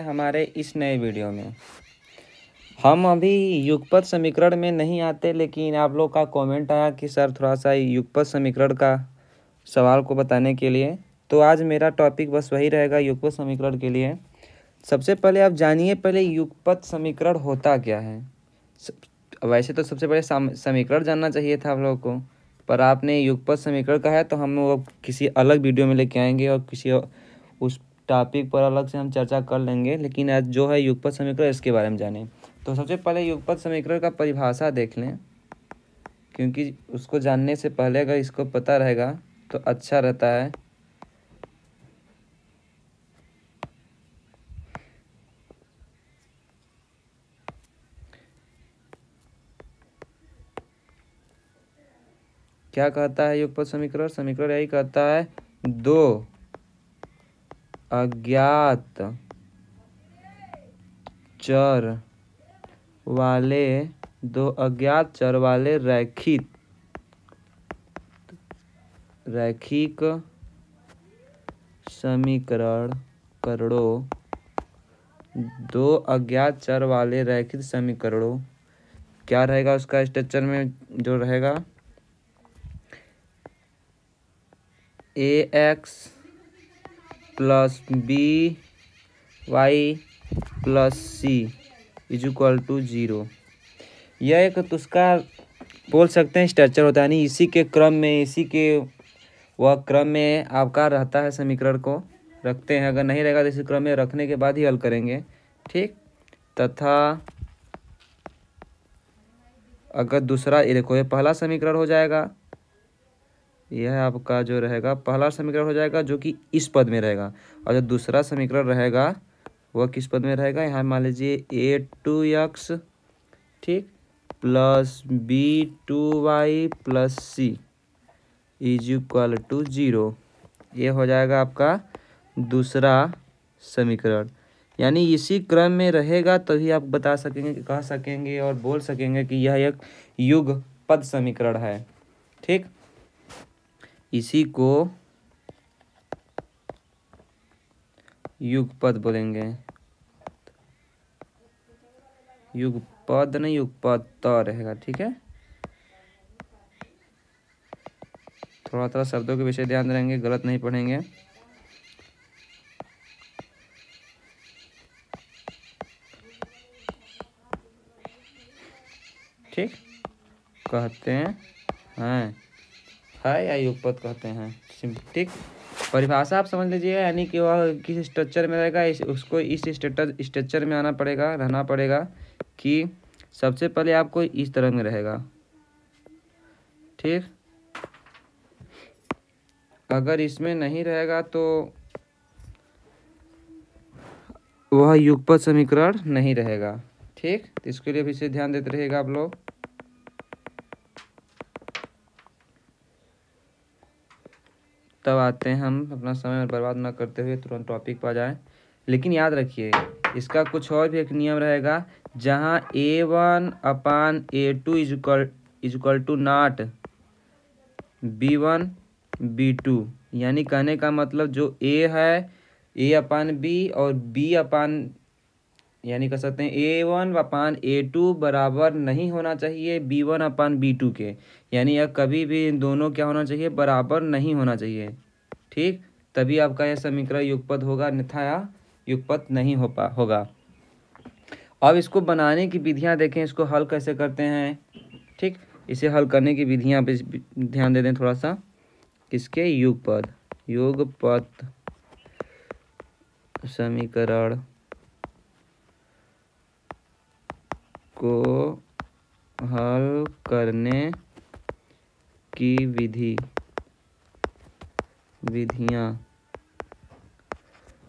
हमारे इस नए वीडियो में हम अभी युगपत समीकरण में नहीं आते, लेकिन आप लोग का कमेंट आया कि सर थोड़ा सा युगपत समीकरण का सवाल को बताने के लिए, तो आज मेरा टॉपिक बस वही रहेगा युगपत समीकरण के लिए। सबसे पहले आप जानिए पहले युगपत समीकरण होता क्या है। वैसे तो सबसे पहले समीकरण जानना चाहिए था आप लोगों को, पर आपने युगपत समीकरण कहा है तो हम लोग किसी अलग वीडियो में लेके आएंगे और किसी उस टॉपिक पर अलग से हम चर्चा कर लेंगे। लेकिन आज जो है युगपत समीकरण इसके बारे में जानें। तो सबसे पहले युगपत समीकरण का परिभाषा देख लें, क्योंकि उसको जानने से पहले अगर इसको पता रहेगा तो अच्छा रहता है। क्या कहता है युगपत समीकरण? समीकरण यही कहता है दो अज्ञात चर वाले रैखिक समीकरणों, दो अज्ञात चर वाले रैखिक समीकरणों, क्या रहेगा उसका स्ट्रक्चर में जो रहेगा ax plus b y plus c is equal to 0। यह एक तो उसका बोल सकते हैं स्ट्रक्चर होता है, यानी इसी के क्रम में आपका रहता है, समीकरण को रखते हैं। अगर नहीं रहेगा तो इसी क्रम में रखने के बाद ही हल करेंगे, ठीक। तथा अगर दूसरा, ये देखो, ये पहला समीकरण हो जाएगा, यह आपका जो रहेगा पहला समीकरण हो जाएगा जो कि इस पद में रहेगा। और जो दूसरा समीकरण रहेगा वह किस पद में रहेगा? यहाँ मान लीजिए a2x, ठीक, plus b2y plus c is equal to 0। ये हो जाएगा आपका दूसरा समीकरण। यानी इसी क्रम में रहेगा तभी आप बता सकेंगे, कह सकेंगे और बोल सकेंगे कि यह एक युगपत समीकरण है, ठीक। इसी को युगपत बोलेंगे। युगपद नहीं, युगपत रहेगा, ठीक है। थोड़ा शब्दों के विषय ध्यान रहेंगे, गलत नहीं पढ़ेंगे। ठीक, कहते हैं है या युगपत कहते हैं, ठीक। परिभाषा आप समझ लीजिए, यानी कि वह किस स्ट्रक्चर में रहेगा, उसको इस स्ट्रक्चर में रहना पड़ेगा कि सबसे पहले आपको इस तरह में रहेगा, ठीक। अगर इसमें नहीं रहेगा तो वह युगपत समीकरण नहीं रहेगा, ठीक। तो इसके लिए भी से ध्यान देते रहेगा आप लोग। तब आते हैं हम, अपना समय बर्बाद ना करते हुए तुरंत टॉपिक पर आ जाएं। लेकिन याद रखिए इसका कुछ और भी एक नियम रहेगा, जहां a1 upon a2 equal to not b1 b2। यानी कहने का मतलब जो a है a अपान b और b अपान, यानी कह सकते हैं a1 अपान a2 बराबर नहीं होना चाहिए b1 अपान b2 के। यानी यह कभी भी इन दोनों क्या होना चाहिए? बराबर नहीं होना चाहिए, ठीक। तभी आपका यह समीकरण युगपत होगा, अन्यथा यह युगपत नहीं होगा। अब इसको बनाने की विधियां देखें, इसको हल कैसे करते हैं, ठीक। इसे हल करने की विधियां पे ध्यान दे दें थोड़ा सा। किसके? युगपत समीकरण को हल करने की विधियां।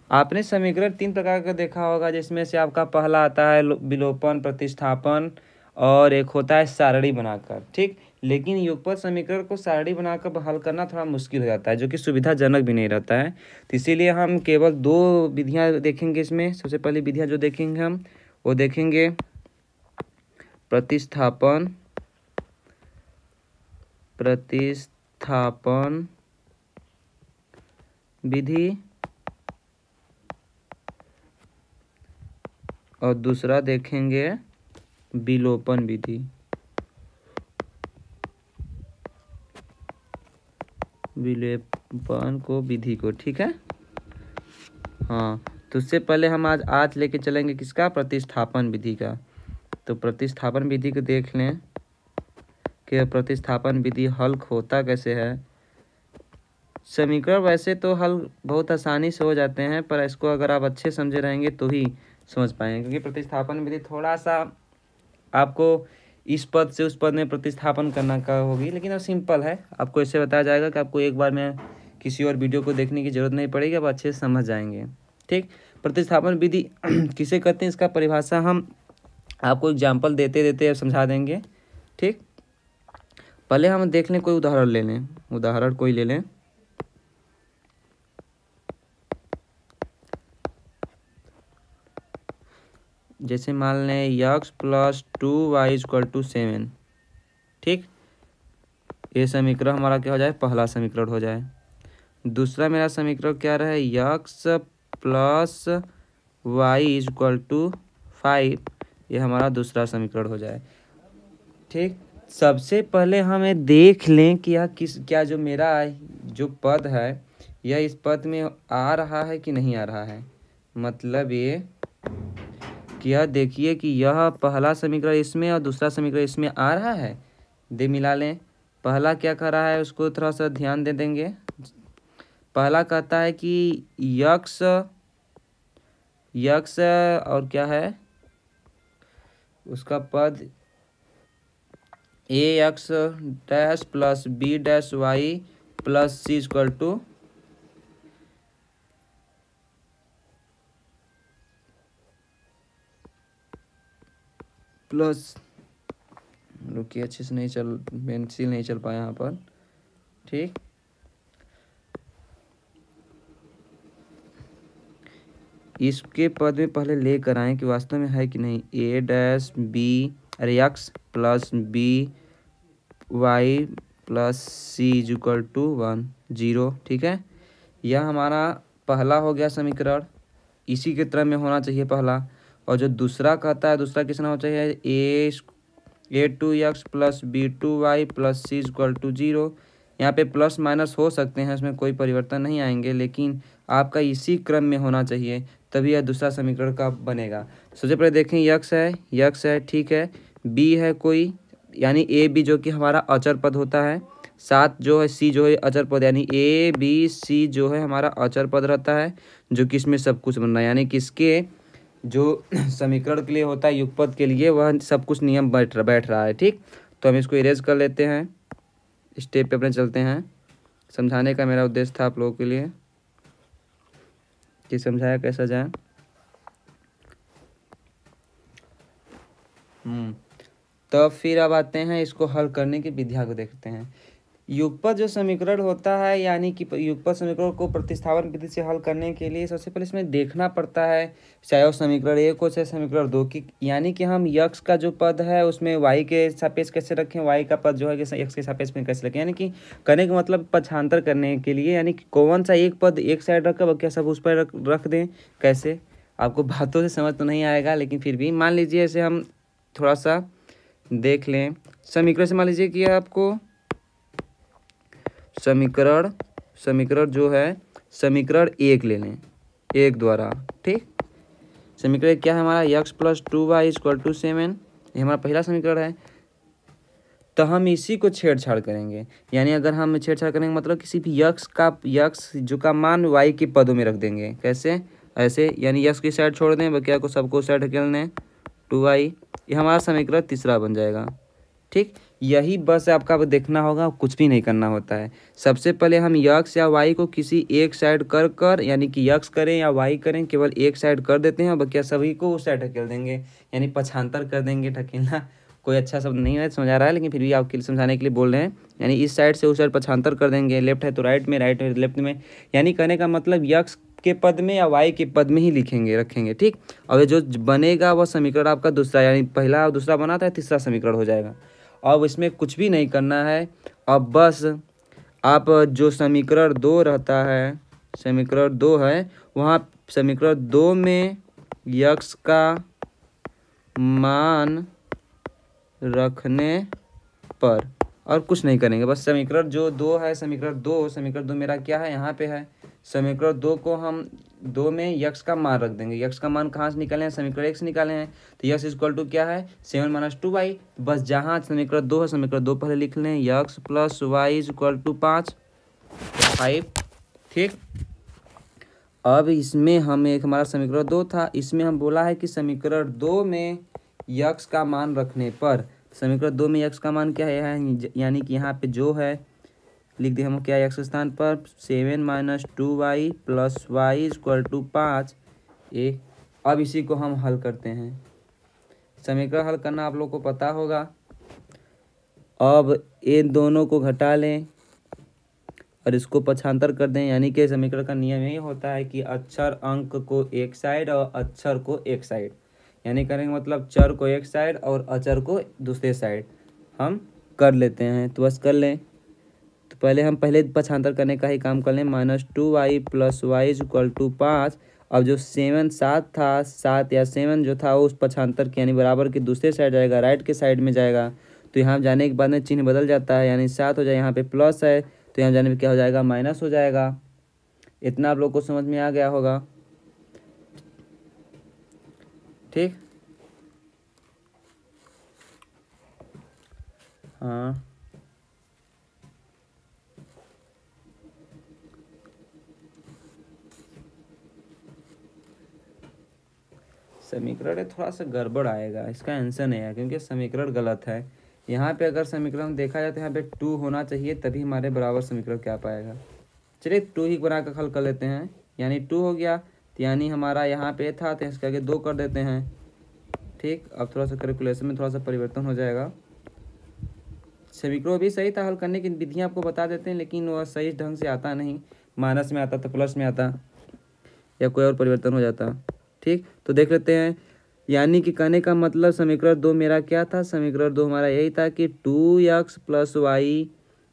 आपने समीकरण 3 प्रकार का देखा होगा, जिसमें से आपका पहला आता है विलोपन, प्रतिस्थापन, और एक होता है सारणी बनाकर, ठीक। लेकिन युगपत समीकरण को सारणी बनाकर हल करना थोड़ा मुश्किल हो जाता है, जो कि सुविधाजनक भी नहीं रहता है। तो इसीलिए हम केवल 2 विधियां देखेंगे इसमें। सबसे पहली विधियां जो देखेंगे हम, वो देखेंगे प्रतिस्थापन विधि और दूसरा देखेंगे विलोपन विधि। विलोपन को विधि को, ठीक है। हाँ, तो उससे पहले हम आज लेके चलेंगे किसका, प्रतिस्थापन विधि का। तो प्रतिस्थापन विधि को देख लें कि प्रतिस्थापन विधि हल होता कैसे है। समीकरण वैसे तो हल बहुत आसानी से हो जाते हैं, पर इसको अगर आप अच्छे समझे रहेंगे तो ही समझ पाएंगे, क्योंकि प्रतिस्थापन विधि थोड़ा सा आपको इस पद से उस पद में प्रतिस्थापन करना का होगी, लेकिन वो सिंपल है। आपको ऐसे बताया जाएगा कि आपको एक बार में किसी और वीडियो को देखने की जरूरत नहीं पड़ेगी, आप अच्छे से समझ जाएंगे, ठीक। प्रतिस्थापन विधि किसे कहते हैं, इसका परिभाषा हम आपको एग्जाम्पल देते देते समझा देंगे, ठीक। पहले हम देख लें, कोई उदाहरण ले लें, उदाहरण कोई ले लें। जैसे मान लें x + 2y = 7, ठीक। ये समीकरण हमारा क्या हो जाए, पहला समीकरण हो जाए। दूसरा मेरा समीकरण क्या रहे, x + y = 5, ये हमारा दूसरा समीकरण हो जाए, ठीक। सबसे पहले हमें देख लें कि यह क्या जो मेरा जो पद है यह इस पद में आ रहा है कि नहीं आ रहा है। मतलब ये कि यह देखिए कि यह पहला समीकरण इसमें और दूसरा समीकरण इसमें आ रहा है। दे मिला लें, पहला क्या कर रहा है उसको थोड़ा सा ध्यान दे देंगे। पहला कहता है कि यक्स और क्या है उसका पद ax dash plus b dash y plus c = plus, रुकिए अच्छे से नहीं चल, पेंसिल नहीं चल पाया यहाँ पर, ठीक। इसके पद में पहले लेकर आए कि वास्तव में है कि नहीं। a डैश b अरे x plus b y plus c = 1 0, ठीक है। यह हमारा पहला हो गया समीकरण, इसी के तरह में होना चाहिए पहला। और जो दूसरा कहता है, दूसरा कितना होना चाहिए, a2x plus b2y plus c = 0। यहाँ पे प्लस माइनस हो सकते हैं, इसमें कोई परिवर्तन नहीं आएंगे, लेकिन आपका इसी क्रम में होना चाहिए, तभी यह दूसरा समीकरण का बनेगा। सबसे पहले देखें, यक्स है, ठीक है। b है कोई, यानी a b जो कि हमारा अचर पद होता है। साथ जो है c जो है अचर पद, यानी a b c जो है हमारा अचर पद रहता है, जो कि इसमें सब कुछ बन रहा है, यानी कि इसके जो समीकरण के लिए होता है युगपद के लिए वह सब कुछ नियम बैठ रहा है, ठीक। तो हम इसको इरेज कर लेते हैं, स्टेप पे अपने चलते हैं। समझाने का मेरा उद्देश्य था आप लोगों के लिए कि समझाया कैसा जाए। तो फिर अब आते हैं इसको हल करने की विधिया को देखते हैं। युगपद जो समीकरण होता है, यानी कि युगपद समीकरण को प्रतिस्थापन विधि से हल करने के लिए सबसे पहले इसमें देखना पड़ता है, चाहे वो समीकरण 1 हो चाहे समीकरण 2 की, यानी कि हम यक्स का जो पद है उसमें y के सापेक्ष कैसे रखें, y का पद जो है कि एक्स के सापेक्ष में कैसे रखें, यानी कि करने का मतलब पक्षांतर करने के लिए, यानी कि कौन सा एक पद एक साइड रखा क्या सब उस पर रख दें, कैसे। आपको बातों से समझ तो नहीं आएगा, लेकिन फिर भी मान लीजिए ऐसे हम थोड़ा सा देख लें। समीकरण से मान लीजिए कि आपको समीकरण जो है समीकरण 1 ले लें, 1 द्वारा, ठीक। समीकरण क्या है हमारा, x + 2y = 7, ये हमारा पहला समीकरण है। तो हम इसी को छेड़छाड़ करेंगे, यानी अगर हम छेड़छाड़ करेंगे मतलब किसी भी यक्स जो का मान y के पदों में रख देंगे, कैसे, ऐसे, यानी यक्स की साइड छोड़ दें, बकिया को सबको साइड ढकेल दें, 2y, ये हमारा समीकरण तीसरा बन जाएगा, ठीक। यही बस आपका देखना होगा, कुछ भी नहीं करना होता है। सबसे पहले हम यक्स या वाई को किसी एक साइड कर यानी कि यक्स करें या वाई करें, केवल एक साइड कर देते हैं, बकिया सभी को उस साइड ढकेल देंगे, यानी पक्षांतर कर देंगे। ढकेलना कोई अच्छा शब्द नहीं है, समझा रहा है, लेकिन फिर भी आपके लिए समझाने के लिए बोल रहे हैं। यानी इस साइड से उस साइड पक्षांतर कर देंगे, लेफ्ट है तो राइट में, राइट है तो लेफ्ट में, यानी कहने का मतलब यक्स के पद में या वाई के पद में ही रखेंगे, ठीक। और ये जो बनेगा वह समीकरण आपका दूसरा, यानी पहला और दूसरा बना था, तीसरा समीकरण हो जाएगा। अब इसमें कुछ भी नहीं करना है, अब बस आप जो समीकरण 2 रहता है, समीकरण 2 है, वहाँ समीकरण 2 में यक्स का मान रखने पर, और कुछ नहीं करेंगे, बस समीकरण जो दो है, समीकरण दो मेरा क्या है, यहाँ पे है। समीकरण दो को हम दो में यक्स का मान रख देंगे। यक्स का मान कहाँ से निकाले हैं, समीकरण एक से निकाले हैं। तो यक्स इक्वल टू क्या है, 7 - 2y। बस जहाँ समीकरण दो है, समीकरण दो पहले लिख लें, x plus y equal to 5। ठीक, अब इसमें हम एक हमारा समीकरण दो था, इसमें हम बोला है कि समीकरण दो में यक्स का मान रखने पर, समीकरण दो में यक्स का मान क्या है, यानी कि यहाँ पे जो है लिख दिए हम क्या, यक्स के स्थान पर 7 - 2y plus y equal to 5। अब इसी को हम हल करते हैं। समीकरण हल करना आप लोग को पता होगा। अब इन दोनों को घटा लें और इसको पक्षांतर कर दें, यानी कि समीकरण का नियम यही होता है कि अक्षर अंक को एक साइड और अक्षर को एक साइड, यानी करेंगे मतलब चर को एक साइड और अचर को दूसरे साइड हम कर लेते हैं। तो बस कर लें। तो पहले पक्षांतर करने का ही काम कर लें, -2y plus y equal to 5। अब जो 7 था, 7 या 7 जो था उस पक्षांतर के यानी बराबर के दूसरे साइड जाएगा, राइट के साइड में जाएगा। तो यहाँ जाने के बाद में चिन्ह बदल जाता है, यानी 7 हो जाए, यहाँ पे प्लस है तो यहाँ जाने में क्या हो जाएगा, माइनस हो जाएगा। इतना आप लोग को समझ में आ गया होगा। ठीक, हाँ समीकरण थोड़ा सा गड़बड़ आएगा, इसका आंसर नहीं है क्योंकि समीकरण गलत है। यहाँ पे अगर समीकरण देखा जाए तो यहाँ पे 2 होना चाहिए, तभी हमारे बराबर समीकरण क्या पाएगा। चलिए 2 ही बना कर हल कर लेते हैं, यानी 2 हो गया, तो यानी हमारा यहाँ पे था तो इसके आगे 2 कर देते हैं। ठीक, अब थोड़ा सा कैलकुलेशन में थोड़ा सा परिवर्तन हो जाएगा। समीकरण भी सही था, हल करने की विधियाँ आपको बता देते हैं, लेकिन वह सही ढंग से आता नहीं, माइनस में आता तो प्लस में आता या कोई और परिवर्तन हो जाता। ठीक, तो देख लेते हैं। यानी कि कहने का मतलब समीकरण दो मेरा क्या था, समीकरण दो हमारा यही था कि 2x प्लस वाई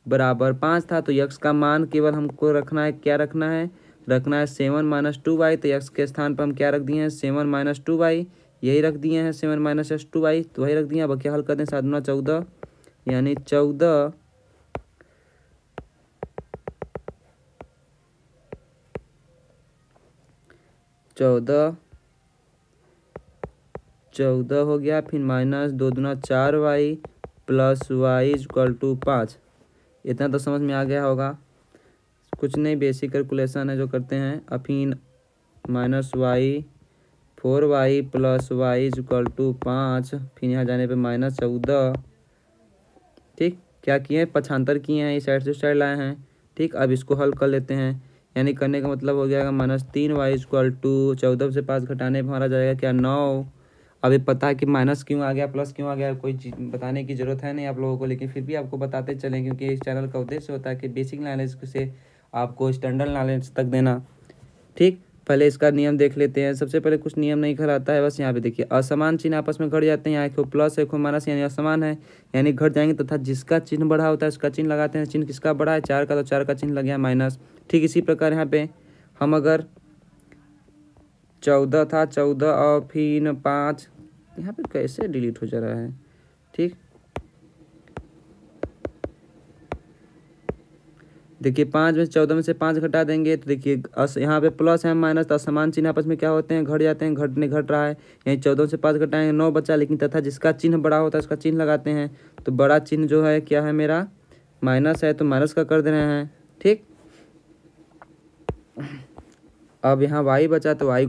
बराबर 5 था। तो यक्स का मान केवल हमको रखना है, क्या रखना है, 7 - 2y। तो यक्स के स्थान पर हम क्या रख दिए हैं, 7 - 2y, यही रख दिए हैं 7 - 2y, तो वही रख दिए। अब क्या हल कर दें, 7 × 14 यानी 14 हो गया, फिर -2 दूना 4y plus y equal to 5। इतना तो समझ में आ गया होगा। कुछ नहीं, बेसिक कैलकुलेशन है जो करते हैं। अब फिर -y 4y plus y equal to 5, फिर यहाँ जाने पे -14। ठीक, क्या किए हैं, पक्षांतर किए हैं, इस साइड से उस साइड लाए हैं। ठीक, अब इसको हल कर लेते हैं, यानी करने का मतलब हो जाएगा -3y इक्वल टू 14 से 5 घटाने पर हमारा जाएगा क्या, 9। अभी पता है कि माइनस क्यों आ गया, प्लस क्यों आ गया, कोई चीज़ बताने की ज़रूरत है नहीं आप लोगों को, लेकिन फिर भी आपको बताते चलें क्योंकि इस चैनल का उद्देश्य होता है कि बेसिक नॉलेज से आपको स्टैंडर्ड नॉलेज तक देना। ठीक, पहले इसका नियम देख लेते हैं। सबसे पहले कुछ नियम नहीं कराता है, बस यहाँ पे देखिए असमान चिन्ह आपस में घट जाते हैं, यहाँ एक प्लस एक माइनस यानी असमान है, यानी घट जाएंगे तथा जिसका चिन्ह बड़ा होता है उसका चिन्ह लगाते हैं। चिन्ह किसका बड़ा है, 4 का, तो 4 का चिन्ह लग गया माइनस। ठीक, इसी प्रकार यहाँ पे हम अगर 14 था, 14 और फिर 5, यहाँ पे कैसे डिलीट हो जा रहा है। ठीक, देखिए 5 में 14 में से 5 घटा देंगे तो देखिए यहाँ पे प्लस है माइनस, तो समान चिन्ह आपस में क्या होते हैं, घट जाते हैं, घट रहा है। यहीं 14 से 5 घटाएंगे 9 बचा, लेकिन तथा जिसका चिन्ह बड़ा होता है उसका चिन्ह लगाते हैं। तो बड़ा चिन्ह जो है क्या है मेरा, माइनस है, तो माइनस का कर दे रहे हैं। ठीक, अब यहाँ y बचा तो y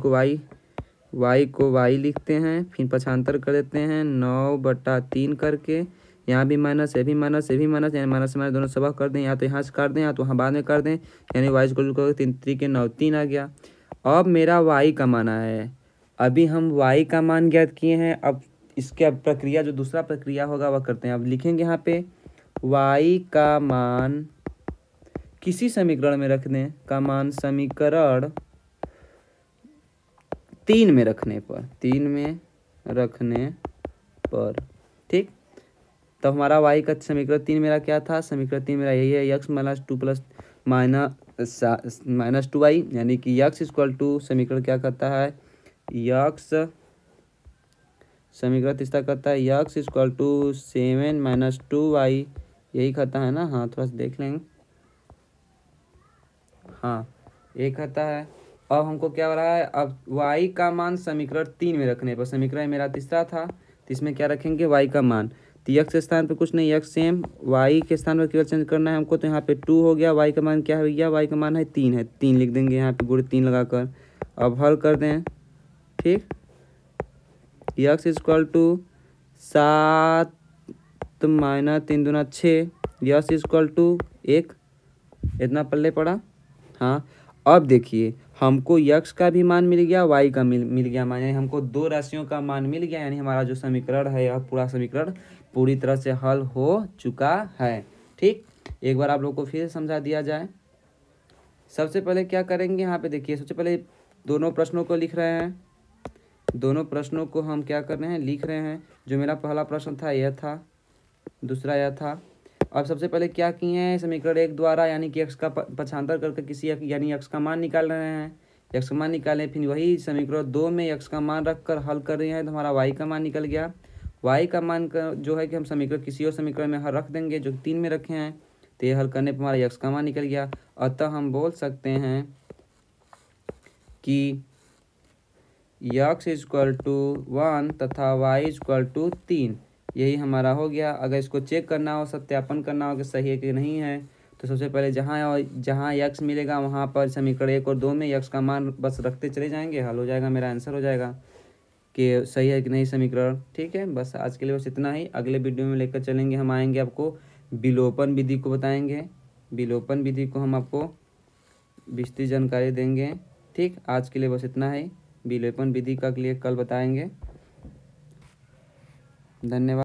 को y लिखते हैं, फिर पक्षांतर कर देते हैं 9/3 करके। यहाँ भी माइनस, ये भी माइनस, ये भी माइनस, यानी माइनस माइनस दोनों सबक कर दें, या तो यहाँ से कर दें या तो वहाँ बाद में कर दें, यानी y को 3 के 9 3 आ गया। अब मेरा y का मान आया है, अभी हम y का मान ज्ञात किए हैं। अब इसके प्रक्रिया जो दूसरा प्रक्रिया होगा वह करते हैं। अब लिखेंगे यहाँ पे y का मान किसी समीकरण में रख दें, का मान समीकरण 3 में रखने पर। ठीक, तो हमारा y का समीकरण 3 मेरा क्या था, समीकरण 3 मेरा यही है, यक्स माइनस 2y, यानी कि यक्स इक्वल टू, समीकरण क्या कहता है, यक्स समीकरण तीसरा कहता है x equal to 7 minus 2y, यही कहता है ना। हाँ थोड़ा सा देख लेंगे। हाँ ये कहता है। अब हमको क्या हो रहा है, अब y का मान समीकरण 3 में रखने पर, समीकरण मेरा तीसरा था तो इसमें क्या रखेंगे y का मान। तो x के स्थान पे कुछ नहीं, x सेम, y के स्थान पर केवल चेंज करना है हमको। तो यहाँ पे 2 हो गया, y का मान क्या है भैया, y का मान है 3 है, 3 लिख देंगे यहाँ पे गुणे 3 लगाकर। अब हल कर दें, ठीक। x इक्वल टू 7 माइनस 3 दूना 6, यस इक्वल टू 1, इतना पल्ले पड़ा। हाँ अब देखिए हमको यक्स का भी मान मिल गया, वाई का मिल गया मान, यानी हमको दो राशियों का मान मिल गया, यानी हमारा जो समीकरण है यह पूरा समीकरण पूरी तरह से हल हो चुका है। ठीक, एक बार आप लोग को फिर समझा दिया जाए। सबसे पहले क्या करेंगे, यहाँ पे देखिए सबसे पहले दोनों प्रश्नों को लिख रहे हैं, दोनों प्रश्नों को हम क्या कर रहे हैं, लिख रहे हैं। जो मेरा पहला प्रश्न था यह था, दूसरा यह था। अब सबसे पहले क्या किए हैं, समीकरण 1 द्वारा यानी कि x का पक्षांतर करके किसी यानी x का मान निकाल रहे हैं, x का मान निकालें, फिर वही समीकरण 2 में x का मान रखकर हल कर रहे हैं तो हमारा y का मान निकल गया। y का मान का जो है कि हम समीकरण किसी और समीकरण में रख देंगे जो 3 में रखे हैं, तो ये हल करने पर हमारा x का मान निकल गया। अतः हम बोल सकते हैं कि x इक्वल टू 1 तथा y इक्वल टू 3, यही हमारा हो गया। अगर इसको चेक करना हो, सत्यापन करना हो कि सही है कि नहीं है, तो सबसे पहले जहाँ x मिलेगा वहाँ पर समीकरण 1 और 2 में x का मान बस रखते चले जाएंगे, हल हो जाएगा, मेरा आंसर हो जाएगा कि सही है कि नहीं समीकरण। ठीक है, बस आज के लिए बस इतना ही। अगले वीडियो में लेकर चलेंगे, हम आएंगे आपको विलोपन विधि को बताएंगे, विलोपन विधि को हम आपको विस्तृत जानकारी देंगे। ठीक, आज के लिए बस इतना ही। विलोपन विधि का लिए कल बताएंगे। धन्यवाद।